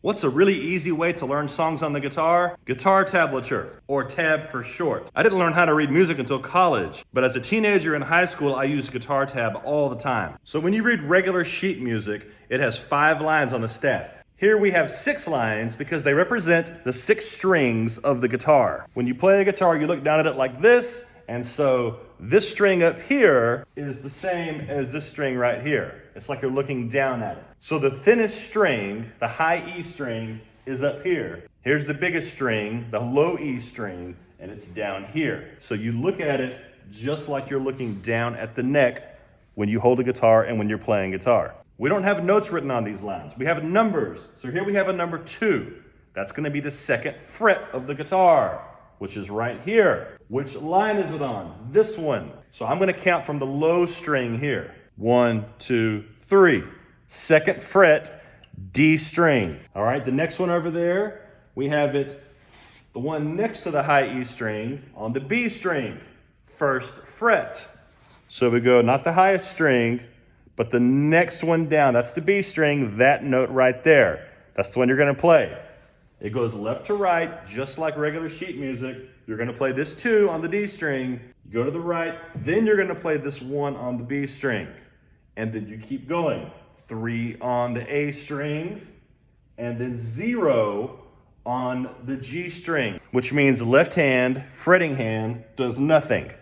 What's a really easy way to learn songs on the guitar? Guitar tablature, or tab for short. I didn't learn how to read music until college, but as a teenager in high school, I used guitar tab all the time. So when you read regular sheet music, it has 5 lines on the staff. Here we have 6 lines because they represent the 6 strings of the guitar. When you play a guitar, you look down at it like this, and so this string up here is the same as this string right here. It's like you're looking down at it. So the thinnest string, the high E string, is up here. Here's the biggest string, the low E string, and it's down here. So you look at it just like you're looking down at the neck when you hold a guitar and when you're playing guitar. We don't have notes written on these lines. We have numbers. So here we have a number 2. That's going to be the 2nd fret of the guitar, which is right here. Which line is it on? This one. So I'm going to count from the low string here. 1, 2, 3. 2nd fret, D string. All right, the next one over there, we have it, the one next to the high E string on the B string, 1st fret. So we go not the highest string, but the next one down. That's the B string, that note right there. That's the one you're going to play. It goes left to right, just like regular sheet music. You're going to play this 2 on the D string. You go to the right, then you're going to play this 1 on the B string. And then you keep going. 3 on the A string, and then 0 on the G string, which means left hand, fretting hand, does nothing.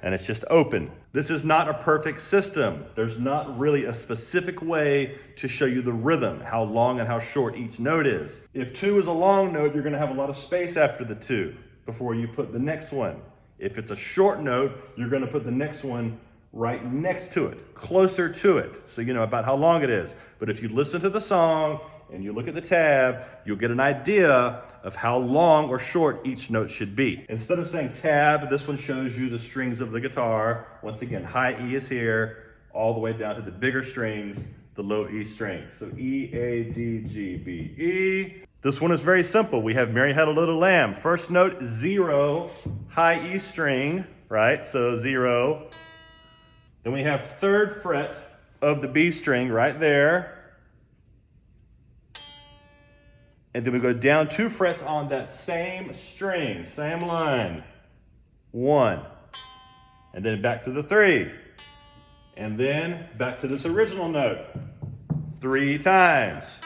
And it's just open. This is not a perfect system. There's not really a specific way to show you the rhythm, how long and how short each note is. If 2 is a long note, you're going to have a lot of space after the 2 before you put the next one. If it's a short note, you're going to put the next one right next to it, closer to it, so you know about how long it is. But if you listen to the song and you look at the tab, you'll get an idea of how long or short each note should be. Instead of saying tab, this one shows you the strings of the guitar. Once again, high E is here, all the way down to the bigger strings, the low E string. So E, A, D, G, B, E. This one is very simple. We have Mary Had a Little Lamb. First note, 0, high E string, right? So 0. Then we have 3rd fret of the B string right there. And then we go down 2 frets on that same string, same line. 1. And then back to the 3. And then back to this original note. 3 times.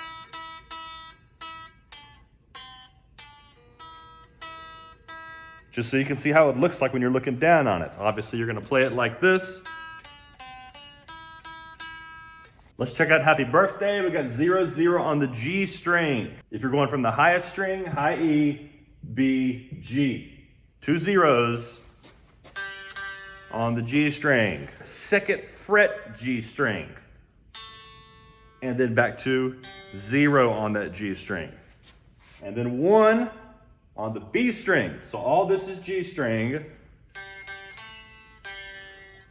Just so you can see how it looks like when you're looking down on it. Obviously, you're going to play it like this. Let's check out Happy Birthday. We got 0, 0 on the G string. If you're going from the highest string, high E, B, G. 2 zeros on the G string. 2nd fret G string. And then back to 0 on that G string. And then 1 on the B string. So all this is G string.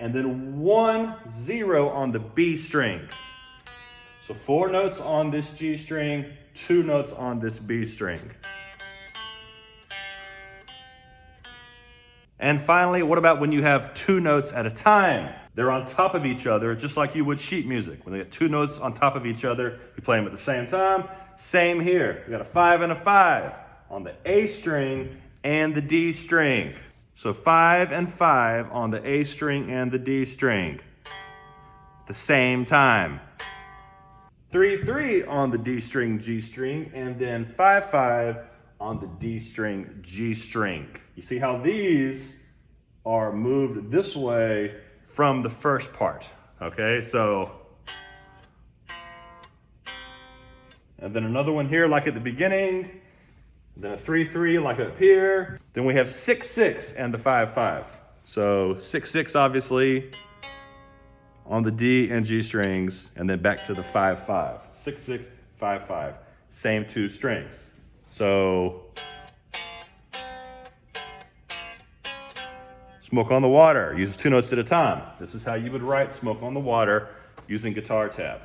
And then 1, 0 on the B string. So 4 notes on this G string, 2 notes on this B string. And finally, what about when you have 2 notes at a time? They're on top of each other, just like you would sheet music. When they get 2 notes on top of each other, you play them at the same time. Same here. We got a 5 and a 5 on the A string and the D string. So 5 and 5 on the A string and the D string. At the same time. 3, 3 on the D string, G string, and then 5, 5 on the D string, G string. You see how these are moved this way from the first part, okay? So, and then another one here like at the beginning, then a 3, 3 like up here. Then we have 6, 6 and the 5, 5. So 6, 6 obviously on the D and G strings, and then back to the 5, 5. 6, 6, 5, 5. Same 2 strings. So, Smoke on the Water uses 2 notes at a time. This is how you would write Smoke on the Water using guitar tab.